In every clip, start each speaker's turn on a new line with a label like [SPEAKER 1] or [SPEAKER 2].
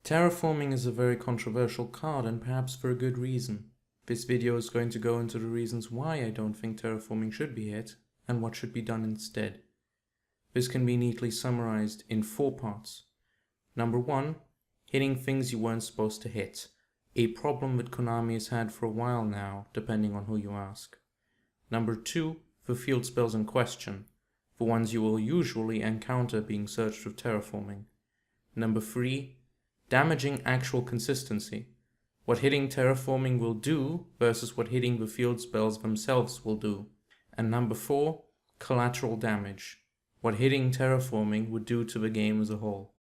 [SPEAKER 1] Terraforming is a very controversial card, and perhaps for a good reason. This video is going to go into the reasons why I don't think terraforming should be hit, and what should be done instead. This can be neatly summarized in 4 parts. Number 1, hitting things you weren't supposed to hit. A problem that Konami has had for a while now, depending on who you ask. Number 2, the field spells in question, the ones you will usually encounter being searched with terraforming. Number 3, damaging actual consistency. What hitting terraforming will do versus what hitting the field spells themselves will do. And number 4, collateral damage. What hitting terraforming would do to the game as a whole.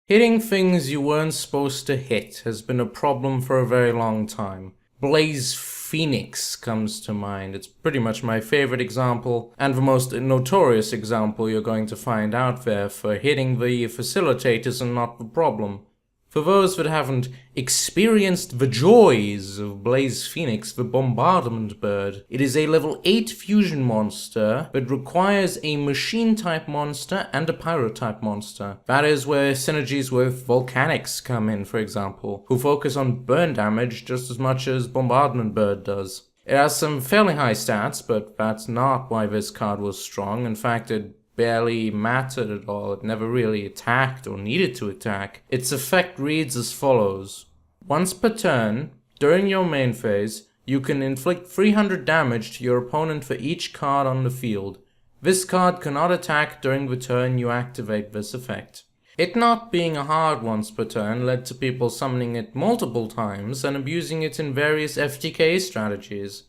[SPEAKER 1] Hitting things you weren't supposed to hit has been a problem for a very long time. Blaze Phoenix comes to mind. It's pretty much my favorite example, and the most notorious example you're going to find out there for hitting the facilitators and not the problem. For those that haven't experienced the joys of Blaze Phoenix, the bombardment bird, it is a level 8 fusion monster that requires a machine type monster and a pyro type monster. That is where synergies with volcanics come in, for example, who focus on burn damage just as much as bombardment bird does. It has some fairly high stats, but that's not why this card was strong. In fact, it barely mattered at all. It never really attacked or needed to attack. Its effect reads as follows. Once per turn, during your main phase, you can inflict 300 damage to your opponent for each card on the field. This card cannot attack during the turn you activate this effect. It not being a hard once per turn led to people summoning it multiple times and abusing it in various FTK strategies.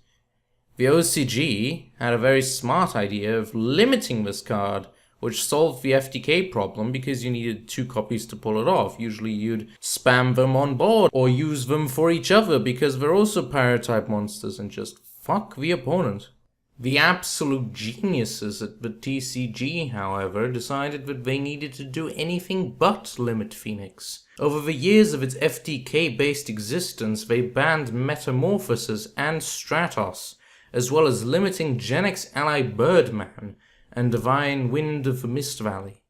[SPEAKER 1] The OCG had a very smart idea of limiting this card, which solved the FTK problem because you needed 2 copies to pull it off. Usually you'd spam them on board or use them for each other because they're also pyro-type monsters and just fuck the opponent. The absolute geniuses at the TCG, however, decided that they needed to do anything but limit Phoenix. Over the years of its FTK-based existence, they banned Metamorphosis and Stratos, as well as limiting Genix ally Birdman and Divine Wind of the Mist Valley.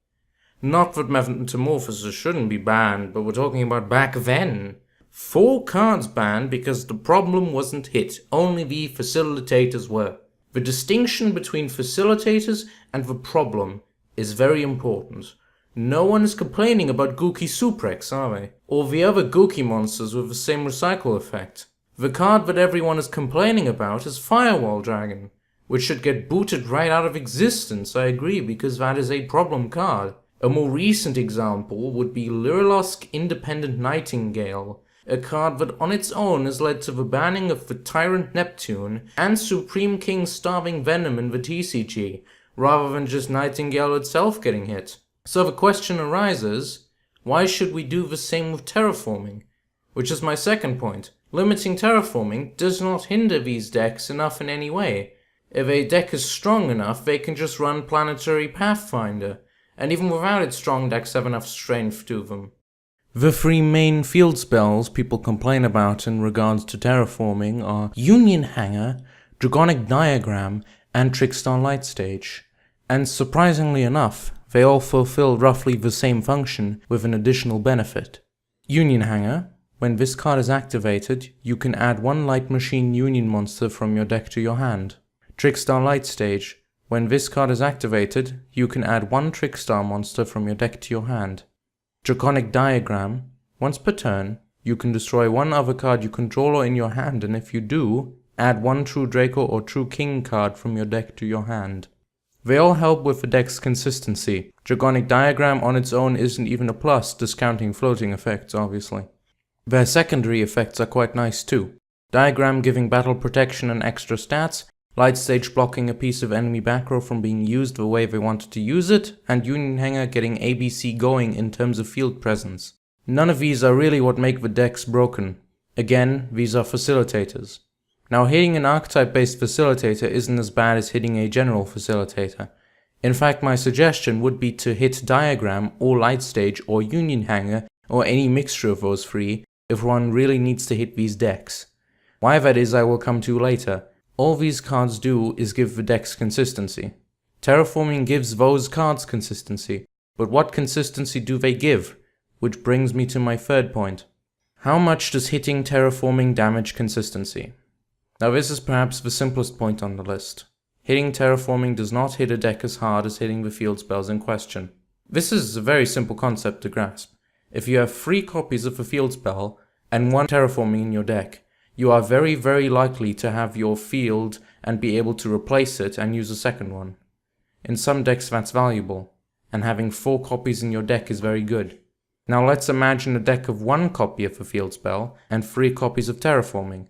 [SPEAKER 1] Not that Metamorphosis shouldn't be banned, but we're talking about back then. 4 cards banned because the problem wasn't hit, only the facilitators were. The distinction between facilitators and the problem is very important. No one is complaining about Gookie Suprex, are they? Or the other Gookie monsters with the same recycle effect. The card that everyone is complaining about is Firewall Dragon, which should get booted right out of existence, I agree, because that is a problem card. A more recent example would be Lyrilosk Independent Nightingale, a card that on its own has led to the banning of the Tyrant Neptune and Supreme King Starving Venom in the TCG, rather than just Nightingale itself getting hit. So the question arises, why should we do the same with terraforming? Which is my second point. Limiting terraforming does not hinder these decks enough in any way. If a deck is strong enough, they can just run Planetary Pathfinder, and even without it, strong decks have enough strength to them. The 3 main field spells people complain about in regards to terraforming are Union Hanger, Draconic Diagram, and Trickstar Lightstage. And surprisingly enough, they all fulfill roughly the same function with an additional benefit. Union Hanger. When this card is activated, you can add 1 Light Machine Union monster from your deck to your hand. Trickstar Lightstage. When this card is activated, you can add 1 Trickstar monster from your deck to your hand. Draconic Diagram. Once per turn, you can destroy 1 other card you control or in your hand, and if you do, add 1 True Draco or True King card from your deck to your hand. They all help with the deck's consistency. Draconic Diagram on its own isn't even a plus, discounting floating effects obviously. Their secondary effects are quite nice too. Diagram giving battle protection and extra stats, Lightstage blocking a piece of enemy back row from being used the way they wanted to use it, and Union Hanger getting ABC going in terms of field presence. None of these are really what make the decks broken. Again, these are facilitators. Now hitting an archetype based facilitator isn't as bad as hitting a general facilitator. In fact, my suggestion would be to hit Diagram or Lightstage or Union Hanger or any mixture of those 3 if one really needs to hit these decks. Why that is I will come to later. All these cards do is give the decks consistency. Terraforming gives those cards consistency, but what consistency do they give? Which brings me to my third point. How much does hitting terraforming damage consistency? Now this is perhaps the simplest point on the list. Hitting terraforming does not hit a deck as hard as hitting the field spells in question. This is a very simple concept to grasp. If you have 3 copies of a field spell and 1 terraforming in your deck, you are very likely to have your field and be able to replace it and use a second one. In some decks that's valuable, and having 4 copies in your deck is very good. Now let's imagine a deck of 1 copy of a field spell and 3 copies of terraforming.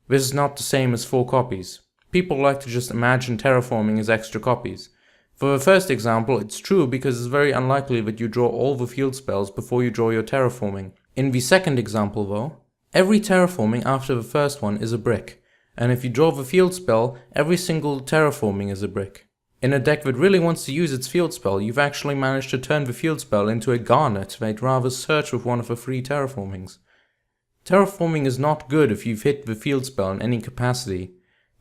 [SPEAKER 1] This is not the same as 4 copies. People like to just imagine terraforming as extra copies. For the first example, it's true because it's very unlikely that you draw all the field spells before you draw your terraforming. In the second example though, every terraforming after the first one is a brick, and if you draw the field spell, every single terraforming is a brick. In a deck that really wants to use its field spell, you've actually managed to turn the field spell into a garnet that'd rather search with one of the 3 terraformings. Terraforming is not good if you've hit the field spell in any capacity.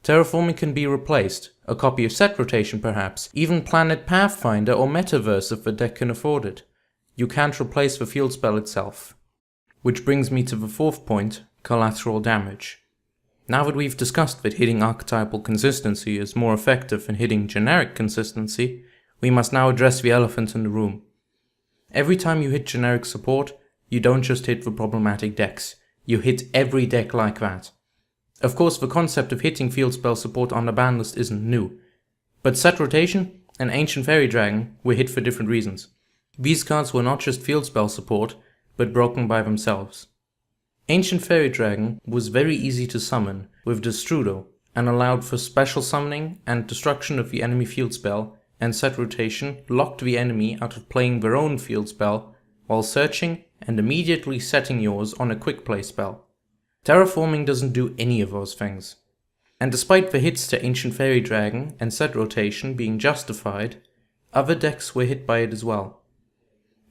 [SPEAKER 1] Terraforming can be replaced, a copy of Set Rotation perhaps, even Planet Pathfinder or Metaverse if the deck can afford it. You can't replace the field spell itself. Which brings me to the fourth point, collateral damage. Now that we've discussed that hitting archetypal consistency is more effective than hitting generic consistency, we must now address the elephant in the room. Every time you hit generic support, you don't just hit the problematic decks, you hit every deck like that. Of course, the concept of hitting field spell support on the ban list isn't new, but Set Rotation and Ancient Fairy Dragon were hit for different reasons. These cards were not just field spell support, but broken by themselves. Ancient Fairy Dragon was very easy to summon with Destrudo and allowed for special summoning and destruction of the enemy field spell, and Set Rotation locked the enemy out of playing their own field spell while searching and immediately setting yours on a quick play spell. Terraforming doesn't do any of those things. And despite the hits to Ancient Fairy Dragon and Set Rotation being justified, other decks were hit by it as well.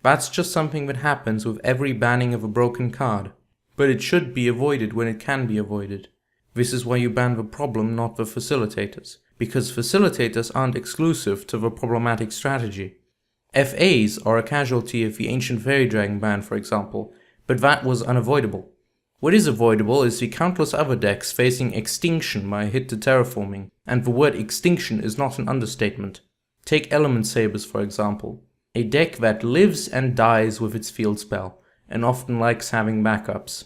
[SPEAKER 1] That's just something that happens with every banning of a broken card, but it should be avoided when it can be avoided. This is why you ban the problem, not the facilitators, because facilitators aren't exclusive to the problematic strategy. FAs are a casualty of the Ancient Fairy Dragon ban, for example, but that was unavoidable. What is avoidable is the countless other decks facing extinction by a hit to terraforming, and the word extinction is not an understatement. Take Element Sabers for example, a deck that lives and dies with its field spell, and often likes having backups.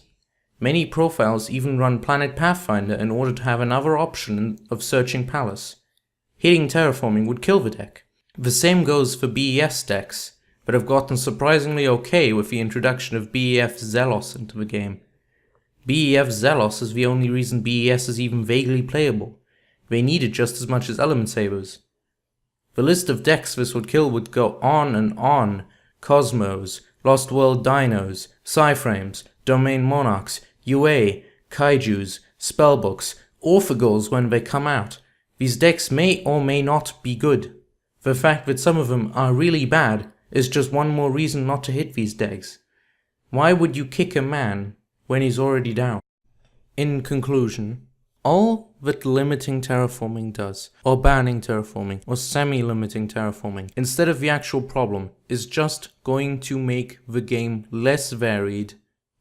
[SPEAKER 1] Many profiles even run Planet Pathfinder in order to have another option of searching Palace. Hitting terraforming would kill the deck. The same goes for BES decks, that have gotten surprisingly okay with the introduction of BEF Zelos into the game. BEF Zelos is the only reason BES is even vaguely playable. They need it just as much as Element Sabers. The list of decks this would kill would go on and on. Cosmos, Lost World Dinos, Psyframes, Domain Monarchs, UA, Kaijus, Spellbooks, Orthagals when they come out. These decks may or may not be good. The fact that some of them are really bad is just one more reason not to hit these decks. Why would you kick a man when he's already down? In conclusion, all that limiting terraforming does, or banning terraforming, or semi-limiting terraforming, instead of the actual problem, is just going to make the game less varied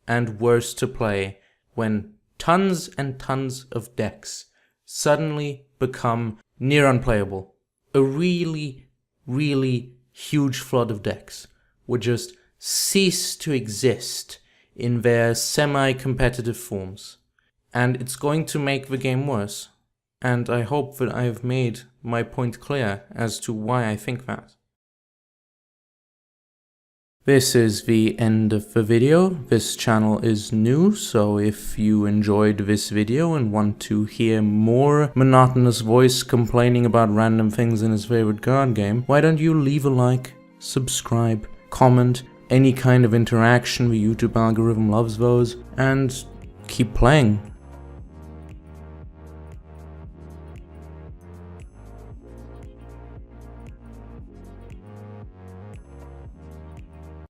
[SPEAKER 1] and worse to play when tons and tons of decks suddenly become near unplayable. A really huge flood of decks would just cease to exist in their semi-competitive forms. And it's going to make the game worse. And I hope that I have made my point clear as to why I think that. This is the end of the video. This channel is new, so if you enjoyed this video and want to hear more monotonous voice complaining about random things in his favorite card game, why don't you leave a like, subscribe, comment, any kind of interaction. The YouTube algorithm loves those, and keep playing.